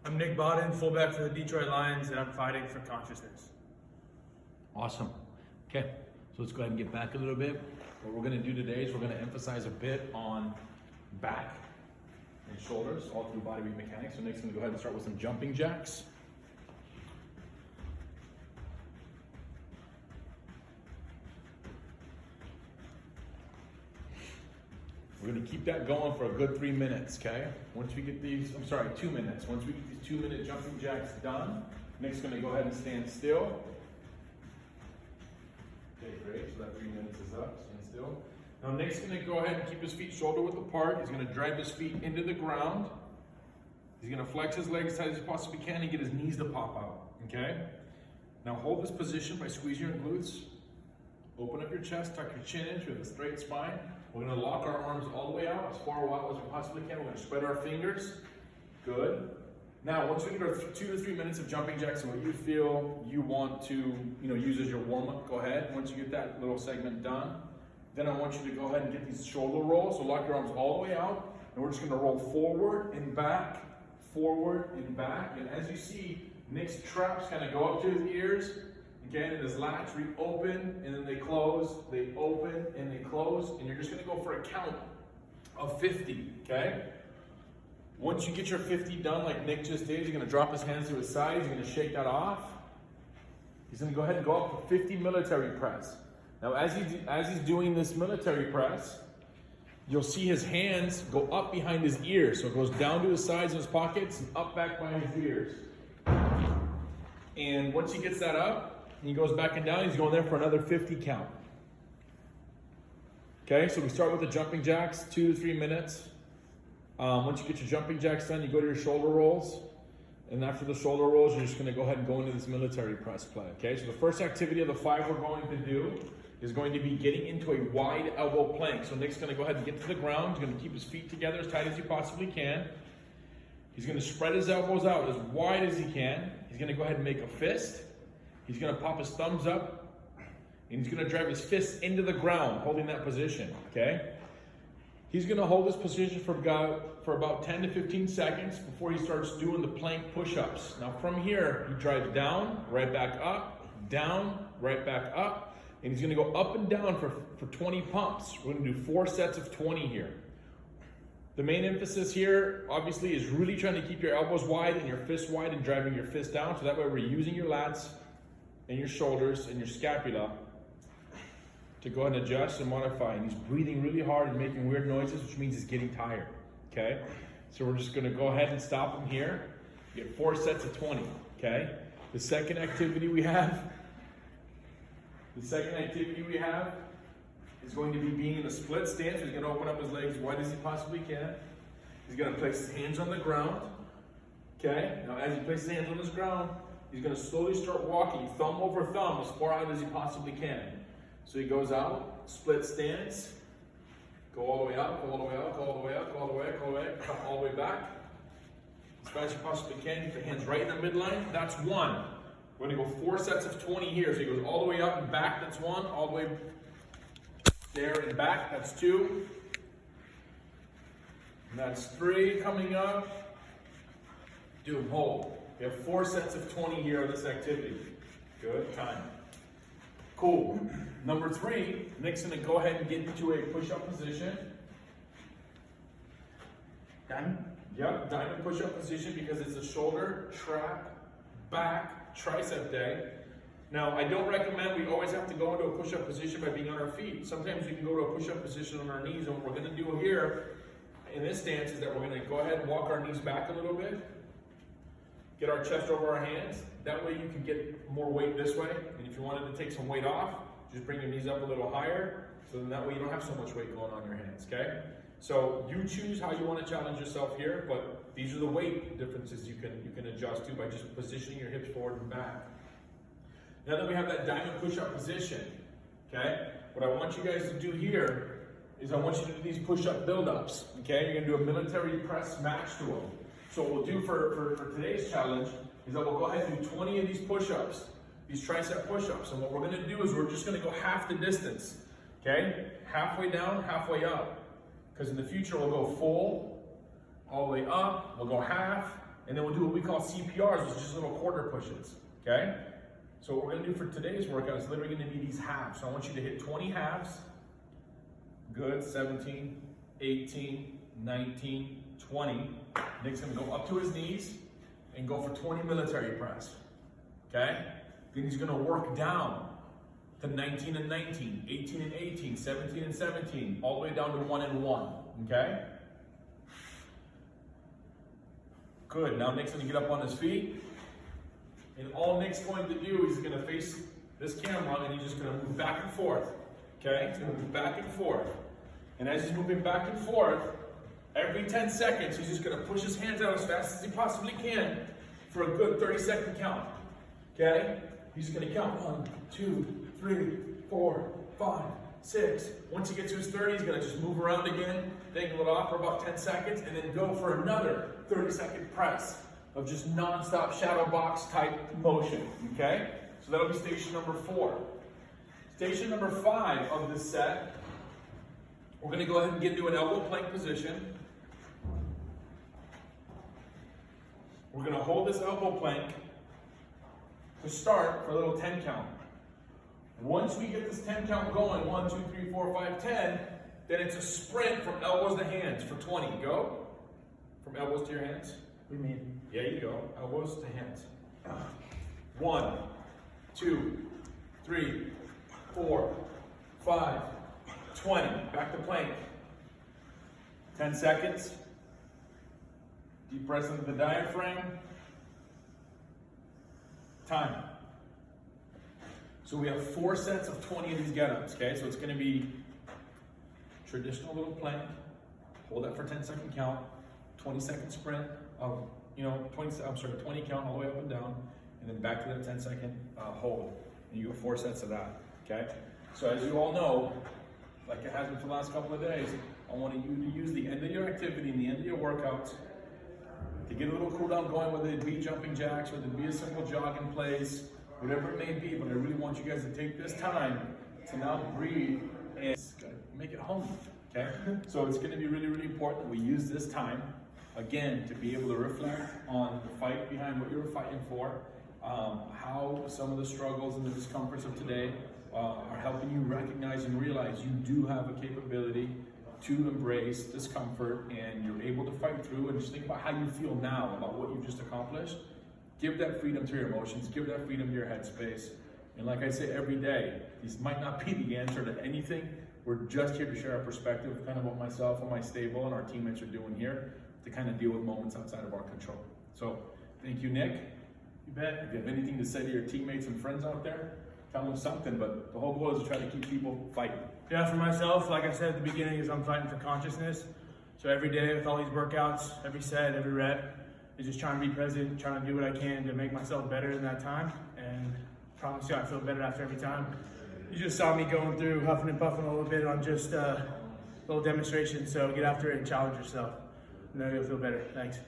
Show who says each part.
Speaker 1: I'm Nick Bodden, fullback for the Detroit Lions, and I'm fighting for consciousness.
Speaker 2: Awesome. Okay, so let's go ahead and get back a little bit. What we're going to do today is we're going to emphasize a bit on back and shoulders, all through body weight mechanics. So Nick's going to go ahead and start with some jumping jacks. We're going to keep that going for a good 3 minutes, okay? Once we get these, 2 minutes. Once we get these 2-minute jumping jacks done, Nick's going to go ahead and stand still. Okay, great. So that 3 minutes is up. Stand still. Now Nick's going to go ahead and keep his feet shoulder width apart. He's going to drive his feet into the ground. He's going to flex his legs as tight as he possibly can and get his knees to pop out, okay? Now hold this position by squeezing your glutes. Open up your chest, tuck your chin in, so we have a straight spine. We're going to lock our arms all the way out, as far out as we possibly can. We're going to spread our fingers. Good. Now, once we get our 2 to 3 minutes of jumping jacks and what you feel you want to use as your warm-up, go ahead. Once you get that little segment done, then I want you to go ahead and get these shoulder rolls. So lock your arms all the way out, and we're just going to roll forward and back, forward and back. And as you see, Nick's traps kind of go up to his ears. Again, and his lats reopen, and then they close, they open, and they close, and you're just gonna go for a count of 50, okay? Once you get your 50 done, like Nick just did, he's gonna drop his hands to his side, he's gonna shake that off. He's gonna go ahead and go up for 50 military press. Now, as he's doing this military press, you'll see his hands go up behind his ears, so it goes down to his sides and his pockets, and up back by his ears. And once he gets that up, and he goes back and down, he's going there for another 50 count. Okay, so we start with the jumping jacks, 2 to 3 minutes. Once you get your jumping jacks done, you go to your shoulder rolls. And after the shoulder rolls, you're just gonna go ahead and go into this military press play. Okay, so the first activity of the 5 we're going to do is going to be getting into a wide elbow plank. So Nick's gonna go ahead and get to the ground. He's gonna keep his feet together as tight as he possibly can. He's gonna spread his elbows out as wide as he can. He's gonna go ahead and make a fist. He's going to pop his thumbs up, and he's going to drive his fists into the ground, holding that position, okay? He's going to hold this position for about 10 to 15 seconds before he starts doing the plank push-ups. Now from here, he drives down, right back up, down, right back up, and he's going to go up and down for 20 pumps. We're going to do 4 sets of 20 here. The main emphasis here, obviously, is really trying to keep your elbows wide and your fists wide and driving your fists down, so that way we're using your lats and your shoulders and your scapula to go ahead and adjust and modify. And he's breathing really hard and making weird noises, which means he's getting tired, okay? So we're just gonna go ahead and stop him here. You get 4 sets of 20, okay? The second activity we have is going to be being in a split stance. He's gonna open up his legs as wide as he possibly can. He's gonna place his hands on the ground, okay? Now as he places his hands on his ground, he's going to slowly start walking, thumb over thumb, as far out as he possibly can. So he goes out, split stance, go all the way up, go all the way up, go all the way up, go all the way up, go all the way up, come all the way back. As fast as you possibly can, get the hands right in the midline. That's 1. We're going to go 4 sets of 20 here. So he goes all the way up and back, that's 1. All the way there and back, that's 2. And that's 3 coming up. Do and hold. We have 4 sets of 20 here on this activity. Good time. Cool. Number 3, Nick's going to go ahead and get into a push-up position. Diamond? Yep, diamond push-up position because it's a shoulder, trap, back, tricep day. Now, I don't recommend we always have to go into a push-up position by being on our feet. Sometimes we can go to a push-up position on our knees, and what we're going to do here in this stance is that we're going to go ahead and walk our knees back a little bit. Get our chest over our hands. That way you can get more weight this way. And if you wanted to take some weight off, just bring your knees up a little higher. So then that way you don't have so much weight going on your hands, okay? So you choose how you want to challenge yourself here, but these are the weight differences you can adjust to by just positioning your hips forward and back. Now that we have that diamond push-up position, okay? What I want you guys to do here is I want you to do these push-up build-ups, okay? You're gonna do a military press match to them. So what we'll do for today's challenge is that we'll go ahead and do 20 of these push-ups, these tricep push-ups. And what we're gonna do is we're just gonna go half the distance, okay? Halfway down, halfway up. Because in the future we'll go full, all the way up, we'll go half, And then we'll do what we call CPRs, which is just little quarter pushes, okay? So what we're gonna do for today's workout is literally gonna be these halves. So I want you to hit 20 halves. Good, 17, 18, 19, 20. Nick's gonna go up to his knees and go for 20 military press, okay? Then he's gonna work down to 19 and 19, 18 and 18, 17 and 17, all the way down to 1 and 1, okay? Good, now Nick's gonna get up on his feet. And all Nick's going to do is he's gonna face this camera and he's just gonna move back and forth, okay? He's gonna move back and forth. And as he's moving back and forth, every 10 seconds, he's just gonna push his hands out as fast as he possibly can for a good 30-second count, okay? He's just gonna count 1, 2, 3, 4, 5, 6. Once he gets to his 30, he's gonna just move around again, dangle it off for about 10 seconds, and then go for another 30-second press of just non-stop shadow box type motion, okay? So that'll be station number 4. Station number 5 of this set, we're gonna go ahead and get into an elbow plank position. We're gonna hold this elbow plank to start for a little 10 count. Once we get this 10 count going, 1, 2, 3, 4, 5, 10, then it's a sprint from elbows to hands for 20. Go. From elbows to your hands.
Speaker 1: What do you mean?
Speaker 2: Yeah, you go. Elbows to hands. 1, 2, 3, 4, 5, 20. Back to plank. 10 seconds. Deep breaths into the diaphragm. Time. So we have 4 sets of 20 of these get-ups, okay? So it's gonna be traditional little plank. Hold that for 10-second count. 20-second sprint of, 20 count all the way up and down, and then back to that 10-second hold. And you go 4 sets of that, okay? So as you all know, like it has been for the last couple of days, I want you to use the end of your activity and the end of your workouts to get a little cool down going, whether it be jumping jacks, whether it be a simple jog in place, whatever it may be. But I really want you guys to take this time to now breathe and make it home, okay? So it's gonna be really, really important that we use this time, again, to be able to reflect on the fight behind what you were fighting for, how some of the struggles and the discomforts of today are helping you recognize and realize you do have a capability to embrace discomfort, and you're able to fight through. And just think about how you feel now about what you've just accomplished. Give that freedom to your emotions, give that freedom to your headspace. And like I say every day, these might not be the answer to anything. We're just here to share our perspective, kind of what myself and my stable and our teammates are doing here to kind of deal with moments outside of our control. So thank you, Nick.
Speaker 1: You bet.
Speaker 2: If you have anything to say to your teammates and friends out there, tell them something, but the whole goal is to try to keep people fighting.
Speaker 1: Yeah, for myself, like I said at the beginning, is I'm fighting for consciousness. So every day with all these workouts, every set, every rep, is just trying to be present, trying to do what I can to make myself better in that time. And I promise you I feel better after every time. You just saw me going through huffing and puffing a little bit on just a little demonstration. So get after it and challenge yourself. And then you'll feel better. Thanks.